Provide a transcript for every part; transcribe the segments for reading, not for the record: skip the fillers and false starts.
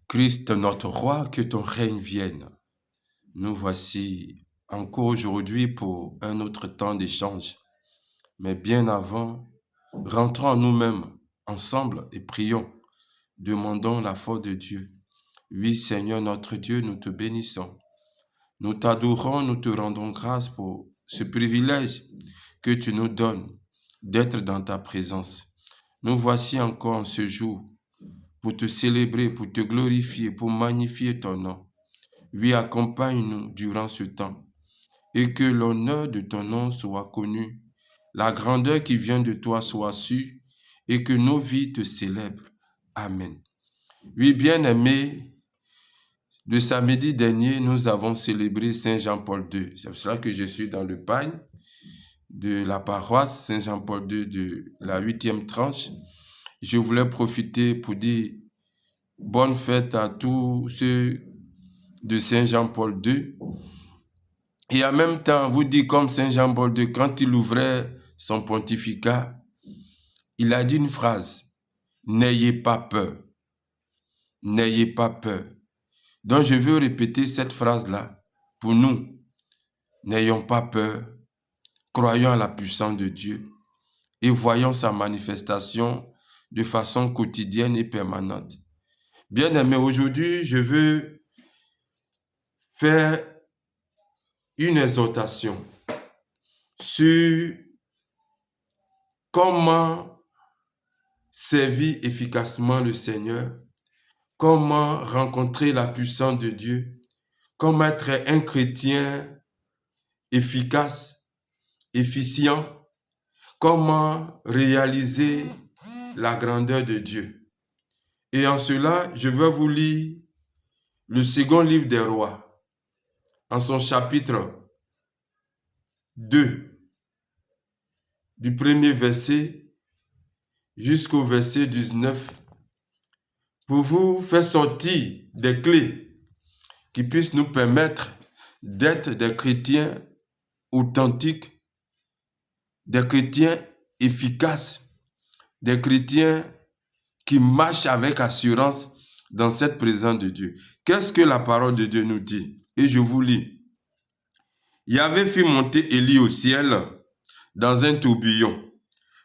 Christ, notre roi, que ton règne vienne. Nous voici encore aujourd'hui pour un autre temps d'échange. Mais bien avant, rentrons en nous-mêmes ensemble et prions. Demandons la foi de Dieu. Oui, Seigneur notre Dieu, nous te bénissons. Nous t'adorons, nous te rendons grâce pour ce privilège que tu nous donnes d'être dans ta présence. Nous voici encore en ce jour pour te célébrer, pour te glorifier, pour magnifier ton nom. Oui, accompagne-nous durant ce temps et que l'honneur de ton nom soit connu, la grandeur qui vient de toi soit sûre et que nos vies te célèbrent. Amen. Oui, bien-aimés, le samedi dernier, nous avons célébré Saint Jean-Paul II. C'est pour cela que je suis dans le pagne de la paroisse Saint Jean-Paul II de la 8e tranche. Je voulais profiter pour dire bonne fête à tous ceux de Saint Jean-Paul II. Et en même temps, vous dire comme Saint Jean-Paul II, quand il ouvrait son pontificat, il a dit une phrase, « N'ayez pas peur, n'ayez pas peur ». Donc je veux répéter cette phrase-là pour nous. N'ayons pas peur, croyons à la puissance de Dieu et voyons sa manifestation de façon quotidienne et permanente. Bien-aimés, aujourd'hui, je veux faire une exhortation sur comment servir efficacement le Seigneur, comment rencontrer la puissance de Dieu, comment être un chrétien efficace, efficient, comment réaliser la grandeur de Dieu. Et en cela, je vais vous lire le second livre des rois, en son chapitre 2, du premier verset jusqu'au verset 19, pour vous faire sortir des clés qui puissent nous permettre d'être des chrétiens authentiques, des chrétiens efficaces, des chrétiens qui marchent avec assurance dans cette présence de Dieu. Qu'est-ce que la parole de Dieu nous dit? Et je vous lis. Yahvé fit monter Élie au ciel dans un tourbillon.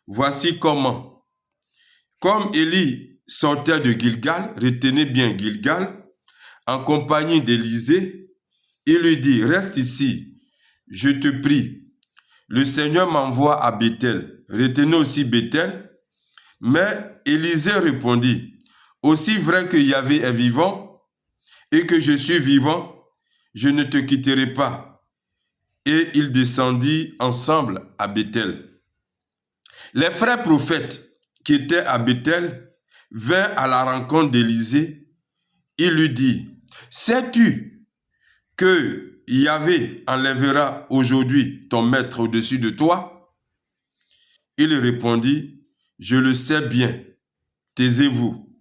Voici comment. Comme Élie sortait de Gilgal, retenez bien Gilgal, en compagnie d'Élisée, il lui dit, reste ici, je te prie. Le Seigneur m'envoie à Béthel. Retenez aussi Béthel. Mais Élisée répondit, aussi vrai que Yahvé est vivant et que je suis vivant, je ne te quitterai pas. Et ils descendit ensemble à Béthel. Les frères prophètes qui étaient à Béthel vinrent à la rencontre d'Élisée. Il lui dit, sais-tu que Yahvé enlèvera aujourd'hui ton maître au-dessus de toi? Il répondit, je le sais bien, taisez-vous.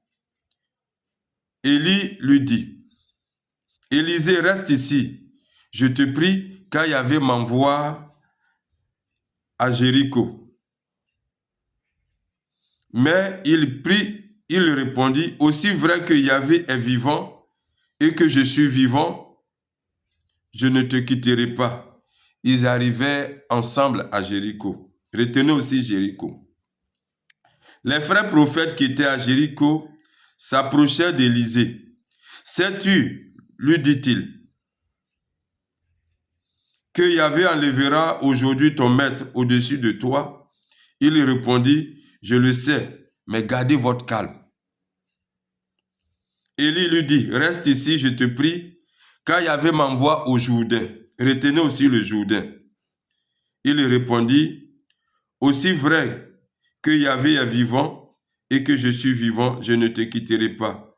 Élie lui dit, Élisée, reste ici, je te prie, car Yahvé m'envoie à Jéricho. Mais il répondit, aussi vrai que Yahvé est vivant et que je suis vivant, je ne te quitterai pas. Ils arrivaient ensemble à Jéricho. Retenez aussi Jéricho. Les frères prophètes qui étaient à Jéricho s'approchèrent d'Élisée. Sais-tu, lui dit-il, que Yahvé enlèvera aujourd'hui ton maître au-dessus de toi? Il répondit, je le sais, mais gardez votre calme. Élie lui dit, reste ici, je te prie, car Yahvé m'envoie au Jourdain. Retenez aussi le Jourdain. Il répondit, aussi vrai que Yahvé est vivant et que je suis vivant, je ne te quitterai pas.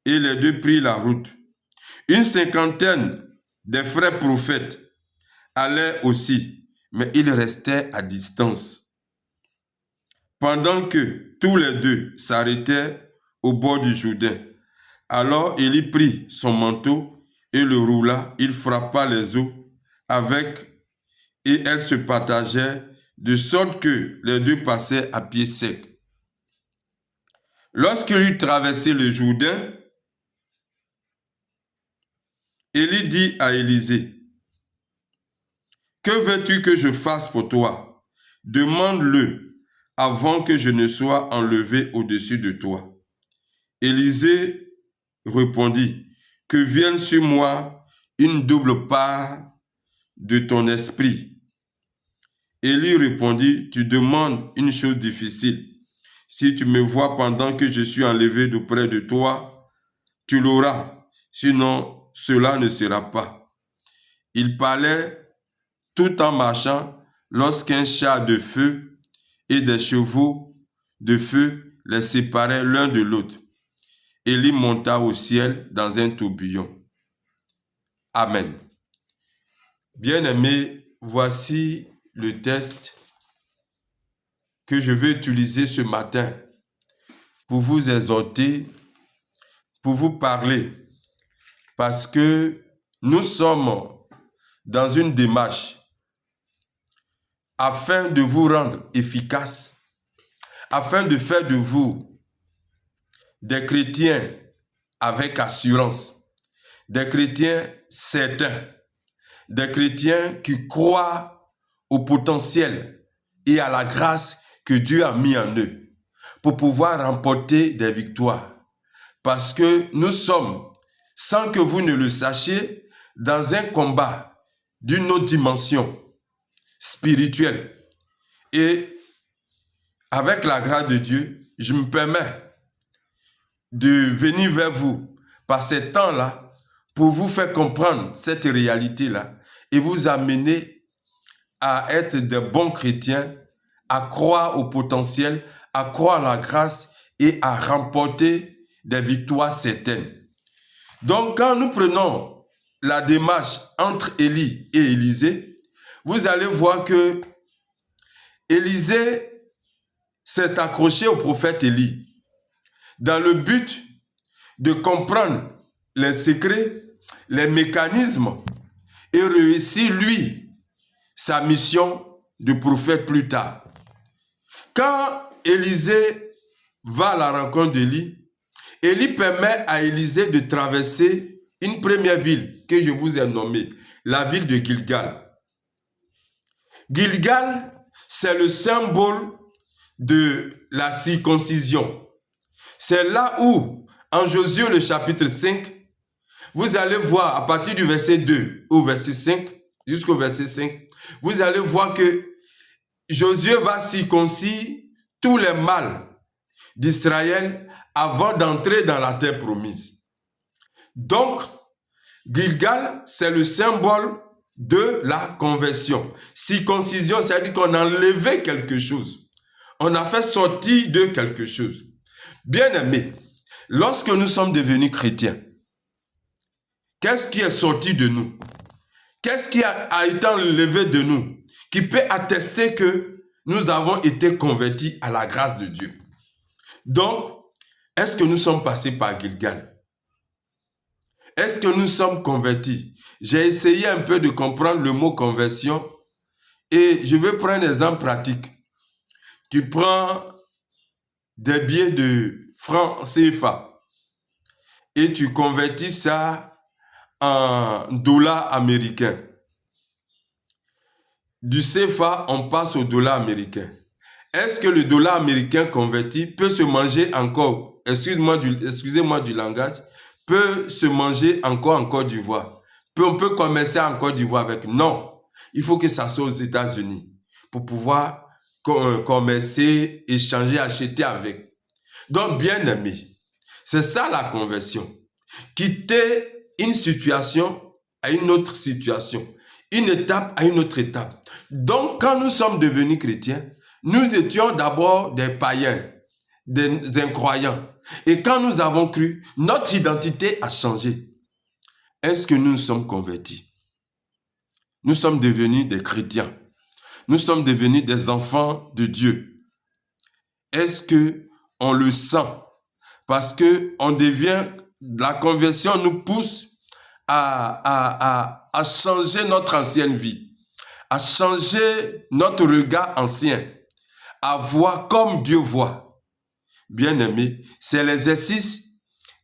Et les deux prirent la route. Une cinquantaine des frères prophètes allaient aussi, mais ils restaient à distance. Pendant que tous les deux s'arrêtaient au bord du Jourdain. Alors Élie prit son manteau et le roula, il frappa les eaux avec, et elles se partageaient, de sorte que les deux passaient à pied sec. Lorsqu'il eut traversé le Jourdain, Élie dit à Élisée, « Que veux-tu que je fasse pour toi? Demande-le avant que je ne sois enlevé au-dessus de toi. » Élisée répondit, « Que vienne sur moi une double part de ton esprit. » Élie répondit, « Tu demandes une chose difficile. Si tu me vois pendant que je suis enlevé d'auprès de toi, tu l'auras, sinon cela ne sera pas. » Il parlait tout en marchant lorsqu'un char de feu et des chevaux de feu les séparaient l'un de l'autre. Élie monta au ciel dans un tourbillon. Amen. Bien-aimés, voici le texte que je vais utiliser ce matin pour vous exhorter, pour vous parler, parce que nous sommes dans une démarche afin de vous rendre efficace, afin de faire de vous des chrétiens avec assurance, des chrétiens certains, des chrétiens qui croient au potentiel et à la grâce que Dieu a mis en eux pour pouvoir remporter des victoires. Parce que nous sommes, sans que vous ne le sachiez, dans un combat d'une autre dimension spirituelle. Et avec la grâce de Dieu, je me permets de venir vers vous par ces temps-là pour vous faire comprendre cette réalité-là et vous amener à être de bons chrétiens, à croire au potentiel, à croire à la grâce et à remporter des victoires certaines. Donc, quand nous prenons la démarche entre Élie et Élisée, vous allez voir que Élisée s'est accroché au prophète Élie dans le but de comprendre les secrets, les mécanismes et réussir, lui, sa mission de prophète plus tard. Quand Élisée va à la rencontre d'Élie, Élie permet à Élisée de traverser une première ville que je vous ai nommée, la ville de Gilgal. Gilgal, c'est le symbole de la circoncision. C'est là où, en Josué le chapitre 5, vous allez voir à partir du verset 2 au verset 5, jusqu'au verset 5, vous allez voir que Josué va circoncire tous les mâles d'Israël avant d'entrer dans la terre promise. Donc, Gilgal, c'est le symbole de la conversion. Circoncision, c'est-à-dire qu'on a enlevé quelque chose. On a fait sortir de quelque chose. Bien-aimés, lorsque nous sommes devenus chrétiens, qu'est-ce qui est sorti de nous? Qu'est-ce qui a été enlevé de nous? Qui peut attester que nous avons été convertis à la grâce de Dieu. Donc, est-ce que nous sommes passés par Gilgal? Est-ce que nous sommes convertis? J'ai essayé un peu de comprendre le mot conversion et je vais prendre un exemple pratique. Tu prends des billets de francs CFA et tu convertis ça en dollars américains. Du CFA, on passe au dollar américain. Est-ce que le dollar américain converti peut se manger encore, excusez-moi du langage, peut se manger encore en Côte d'Ivoire? On peut commercer en Côte d'Ivoire avec? Non. Il faut que ça soit aux États-Unis pour pouvoir commercer, échanger, acheter avec. Donc, bien aimé, c'est ça la conversion. Quitter une situation à une autre situation, une étape à une autre étape. Donc, quand nous sommes devenus chrétiens, nous étions d'abord des païens, des incroyants. Et quand nous avons cru, notre identité a changé. Est-ce que nous nous sommes convertis? Nous sommes devenus des chrétiens. Nous sommes devenus des enfants de Dieu. Est-ce qu'on le sent? Parce que on devient, la conversion nous pousse à changer notre ancienne vie, à changer notre regard ancien, à voir comme Dieu voit. Bien-aimé, c'est l'exercice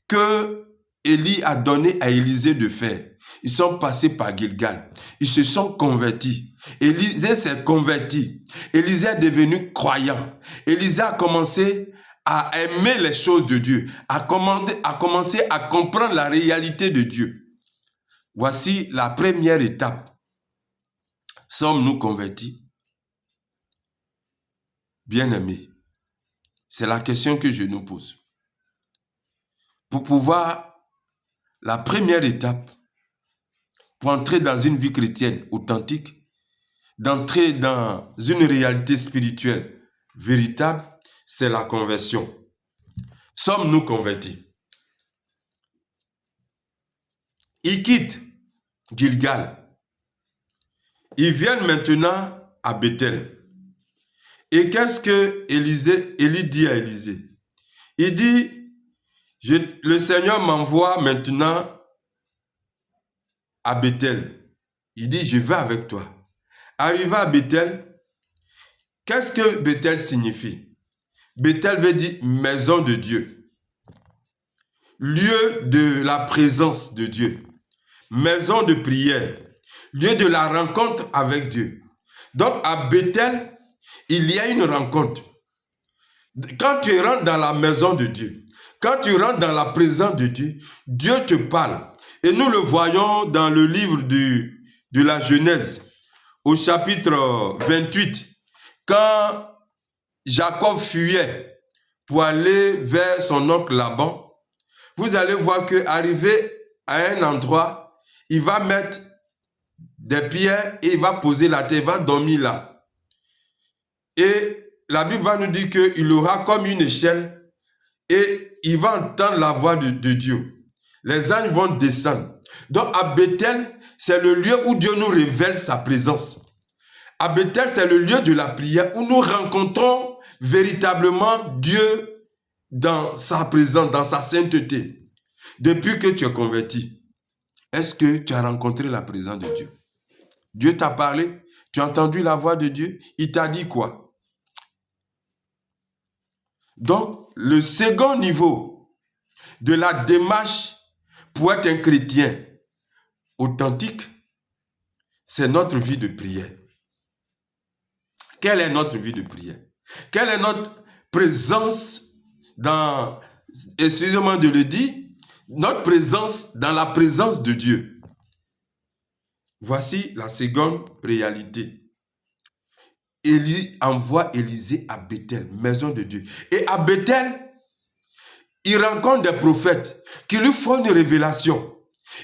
que Élie a donné à Élisée de faire. ils sont passés par Gilgal. Ils se sont convertis. Élisée s'est converti. Élisée est devenu croyant. Élisée a commencé à aimer les choses de Dieu, a commencé à comprendre la réalité de Dieu. Voici la première étape. Sommes-nous convertis? Bien-aimés, c'est la question que je nous pose. Pour pouvoir, la première étape, pour entrer dans une vie chrétienne authentique, d'entrer dans une réalité spirituelle véritable, c'est la conversion. Sommes-nous convertis? Ils quittent Gilgal. Ils viennent maintenant à Bethel. Et qu'est-ce que Élie dit à Élisée? Il dit, le Seigneur m'envoie maintenant à Bethel. Il dit, je vais avec toi. Arrivé à Bethel, qu'est-ce que Bethel signifie? Bethel veut dire maison de Dieu. Lieu de la présence de Dieu. Maison de prière. Lieu de la rencontre avec Dieu. Donc à Bethel, il y a une rencontre. Quand tu rentres dans la maison de Dieu, quand tu rentres dans la présence de Dieu, Dieu te parle. Et nous le voyons dans le livre de la Genèse, au chapitre 28, quand Jacob fuyait pour aller vers son oncle Laban, vous allez voir qu'arrivé à un endroit, il va mettre des pierres et il va poser la tête, il va dormir là. Et la Bible va nous dire qu'il aura comme une échelle et il va entendre la voix de Dieu. Les anges vont descendre. Donc à Bethel, c'est le lieu où Dieu nous révèle sa présence. À Bethel, c'est le lieu de la prière où nous rencontrons véritablement Dieu dans sa présence, dans sa sainteté. Depuis que tu es converti, est-ce que tu as rencontré la présence de Dieu? Dieu t'a parlé? Tu as entendu la voix de Dieu? Il t'a dit quoi? Donc, le second niveau de la démarche pour être un chrétien authentique, c'est notre vie de prière. Quelle est notre vie de prière? Quelle est notre présence dans, excusez-moi de le dire, notre présence dans la présence de Dieu? Voici la seconde réalité. Élie envoie Élisée à Bethel, maison de Dieu. Et à Bethel, il rencontre des prophètes qui lui font une révélation.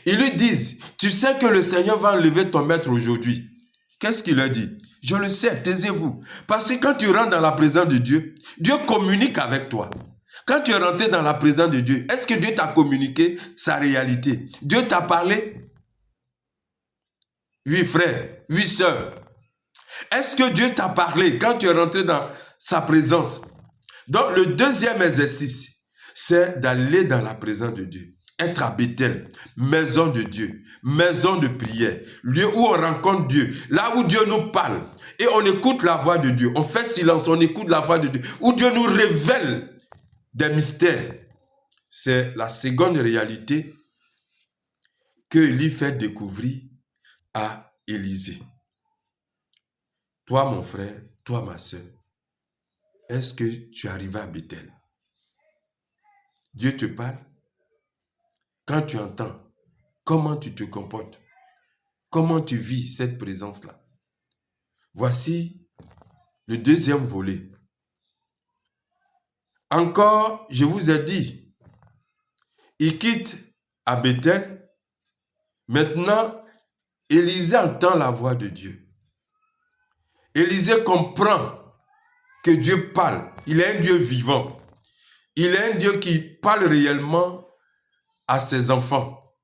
Ils lui disent, tu sais que le Seigneur va enlever ton maître aujourd'hui. Qu'est-ce qu'il leur dit? Je le sais, taisez-vous. Parce que quand tu rentres dans la présence de Dieu, Dieu communique avec toi. Quand tu es rentré dans la présence de Dieu, est-ce que Dieu t'a communiqué sa réalité? Dieu t'a parlé? Oui, frère, oui, sœur. Est-ce que Dieu t'a parlé quand tu es rentré dans sa présence? Donc, le deuxième exercice, c'est d'aller dans la présence de Dieu. Être à Bethel, maison de Dieu, maison de prière, lieu où on rencontre Dieu, là où Dieu nous parle. Et on écoute la voix de Dieu. On fait silence, on écoute la voix de Dieu. Où Dieu nous révèle des mystères. C'est la seconde réalité que Élie fait découvrir à Élisée. Toi, mon frère, toi, ma soeur, est-ce que tu arrives à Bethel? Dieu te parle? Quand tu entends, comment tu te comportes? Comment tu vis cette présence-là? Voici le deuxième volet. Encore, je vous ai dit, il quitte à Bethel. Maintenant, Élisée entend la voix de Dieu. Élisée comprend que Dieu parle. Il est un Dieu vivant. Il est un Dieu qui parle réellement à ses enfants.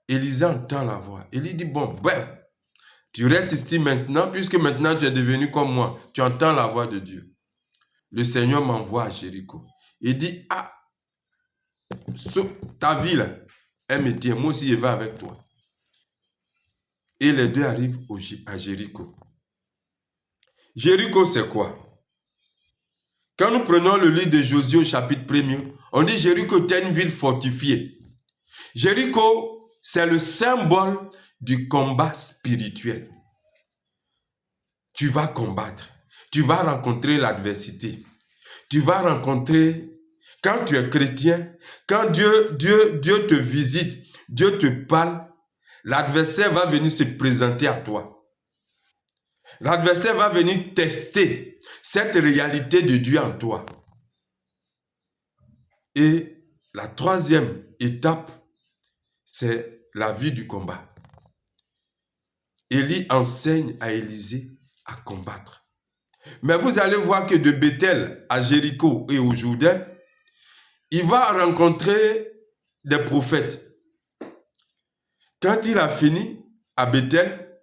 Élisée entend la voix. Élie dit, bon, tu restes ici maintenant, puisque maintenant tu es devenu comme moi. Tu entends la voix de Dieu. Le Seigneur m'envoie à Jéricho. Il dit, ta ville, elle me tient, moi aussi je vais avec toi. Et les deux arrivent à Jéricho. Jéricho, c'est quoi? Quand nous prenons le livre de Josué au chapitre 1er, on dit Jéricho était une ville fortifiée. Jéricho, c'est le symbole du combat spirituel. Tu vas combattre, tu vas rencontrer l'adversité, tu vas rencontrer, quand tu es chrétien, quand Dieu te visite, Dieu te parle, l'adversaire va venir se présenter à toi. L'adversaire va venir tester cette réalité de Dieu en toi. Et la troisième étape, c'est la vie du combat. Élie enseigne à Élisée à combattre. Mais vous allez voir que de Bethel à Jéricho et au Jourdain, il va rencontrer des prophètes. Quand il a fini à Bethel,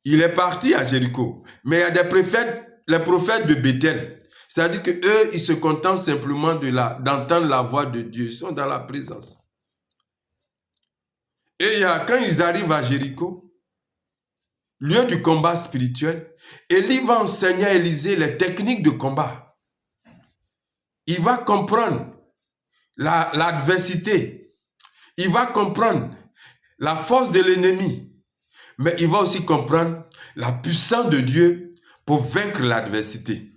il est parti à Jéricho. Mais il y a des prophètes, les prophètes de Bethel. C'est-à-dire qu'eux, ils se contentent simplement d'entendre la voix de Dieu. Ils sont dans la présence. Et quand ils arrivent à Jéricho, lieu du combat spirituel, Élie va enseigner à Élisée les techniques de combat. Il va comprendre l'adversité. Il va comprendre la force de l'ennemi. Mais il va aussi comprendre la puissance de Dieu pour vaincre l'adversité.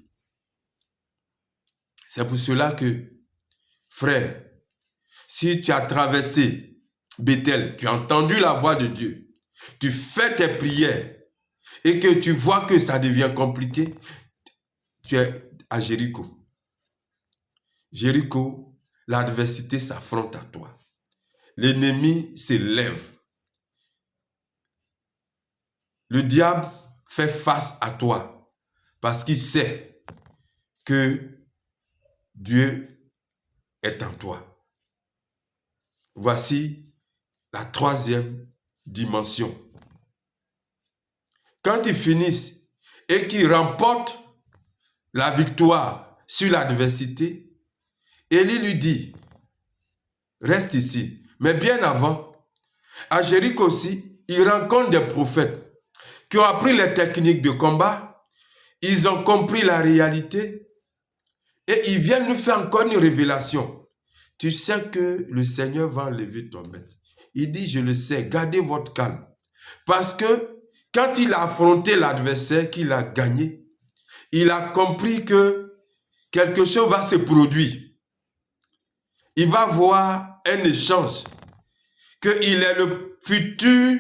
C'est pour cela que, frère, si tu as traversé Bethel, tu as entendu la voix de Dieu, tu fais tes prières et que tu vois que ça devient compliqué, tu es à Jéricho. Jéricho, l'adversité s'affronte à toi. L'ennemi s'élève. Le diable fait face à toi parce qu'il sait que Dieu est en toi. Voici la troisième dimension. Quand ils finissent et qu'ils remportent la victoire sur l'adversité, Élie lui dit, reste ici. Mais bien avant, à Jéricho aussi, il rencontre des prophètes qui ont appris les techniques de combat, ils ont compris la réalité et ils viennent nous faire encore une révélation. Tu sais que le Seigneur va enlever ton maître. Il dit, je le sais, gardez votre calme. Parce que quand il a affronté l'adversaire, qu'il a gagné, il a compris que quelque chose va se produire. Il va voir un échange, qu'il est le futur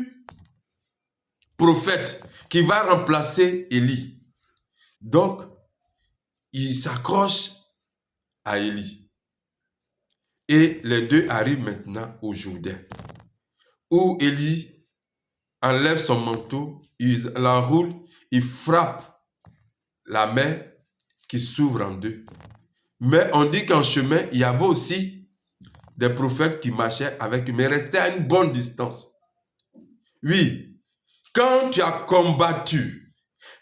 prophète qui va remplacer Élie. Donc, il s'accroche à Élie. Et les deux arrivent maintenant au Jourdain, où Élie enlève son manteau, il l'enroule, il frappe la mer qui s'ouvre en deux. Mais on dit qu'en chemin, il y avait aussi des prophètes qui marchaient avec lui, mais restaient à une bonne distance. Oui, quand tu as combattu,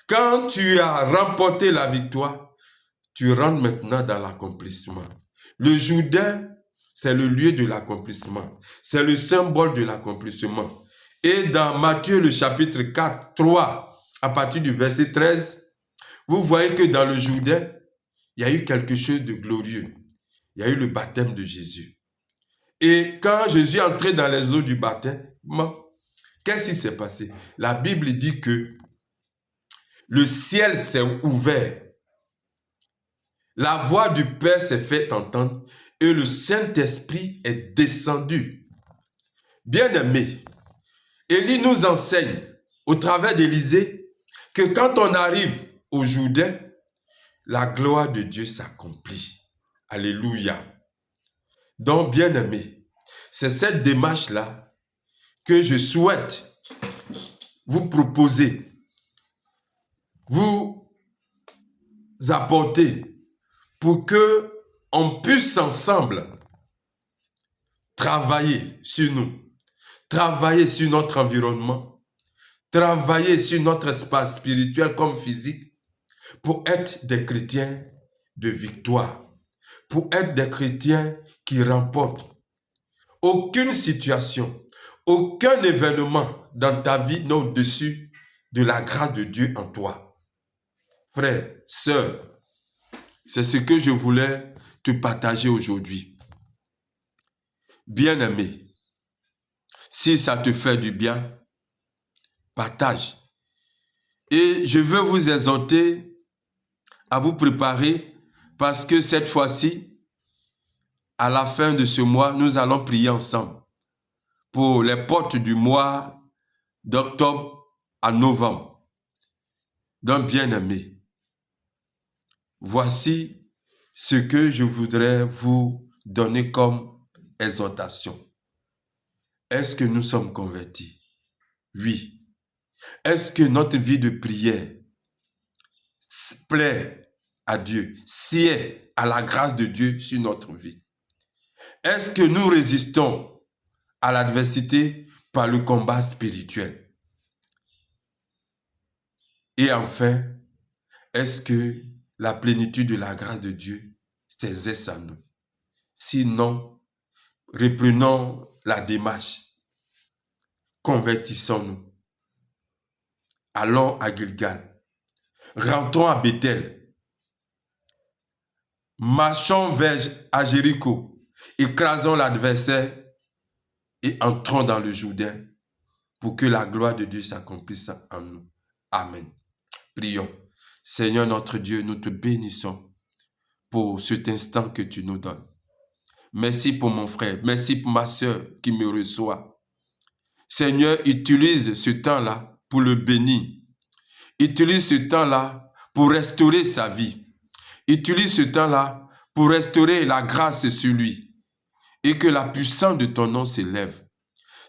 quand tu as remporté la victoire, tu rentres maintenant dans l'accomplissement. Le Jourdain, c'est le lieu de l'accomplissement. C'est le symbole de l'accomplissement. Et dans Matthieu, le chapitre 4, 3, à partir du verset 13, vous voyez que dans le Jourdain, il y a eu quelque chose de glorieux. Il y a eu le baptême de Jésus. Et quand Jésus est entré dans les eaux du baptême, qu'est-ce qui s'est passé? La Bible dit que le ciel s'est ouvert. La voix du Père s'est fait entendre et le Saint-Esprit est descendu. Bien-aimés, Élie nous enseigne au travers d'Élisée que quand on arrive au Jourdain, la gloire de Dieu s'accomplit. Alléluia. Donc, bien-aimés, c'est cette démarche-là que je souhaite vous proposer, vous apporter pour que on puisse ensemble travailler sur nous, travailler sur notre environnement, travailler sur notre espace spirituel comme physique pour être des chrétiens de victoire, pour être des chrétiens qui remportent. Aucune situation, aucun événement dans ta vie n'est au-dessus de la grâce de Dieu en toi. Frère, sœur, c'est ce que je voulais te partager aujourd'hui. Bien-aimé, Si ça te fait du bien, partage. Et je veux vous exhorter à vous préparer parce que cette fois-ci, à la fin de ce mois, nous allons prier ensemble pour les portes du mois d'octobre à novembre. Donc, bien-aimés, voici ce que je voudrais vous donner comme exhortation. Est-ce que nous sommes convertis? Oui. Est-ce que notre vie de prière plaît à Dieu, sied à la grâce de Dieu sur notre vie? Est-ce que nous résistons à l'adversité par le combat spirituel? Et enfin, est-ce que la plénitude de la grâce de Dieu s'exerce en nous? Sinon, reprenons la démarche. Convertissons-nous. Allons à Gilgal. Rentrons à Bethel. Marchons vers à Jéricho. Écrasons l'adversaire et entrons dans le Jourdain pour que la gloire de Dieu s'accomplisse en nous. Amen. Prions. Seigneur notre Dieu, nous te bénissons pour cet instant que tu nous donnes. Merci pour mon frère, merci pour ma soeur qui me reçoit. Seigneur, utilise ce temps-là pour le bénir. Utilise ce temps-là pour restaurer sa vie. Utilise ce temps-là pour restaurer la grâce sur lui. Et que la puissance de ton nom s'élève.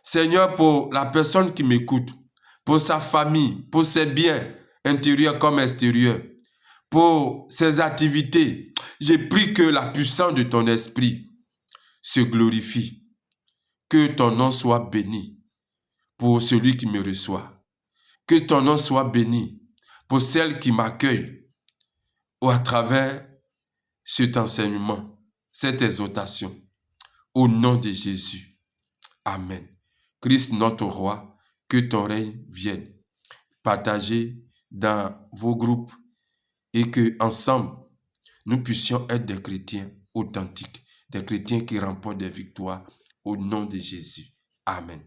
Seigneur, pour la personne qui m'écoute, pour sa famille, pour ses biens intérieurs comme extérieurs, pour ses activités, j'ai pris que la puissance de ton esprit se glorifie. Que ton nom soit béni pour celui qui me reçoit. Que ton nom soit béni pour celle qui m'accueille ou à travers cet enseignement, cette exhortation. Au nom de Jésus. Amen. Christ notre roi, que ton règne vienne. Partagez dans vos groupes et que ensemble nous puissions être des chrétiens authentiques, des chrétiens qui remportent des victoires au nom de Jésus. Amen.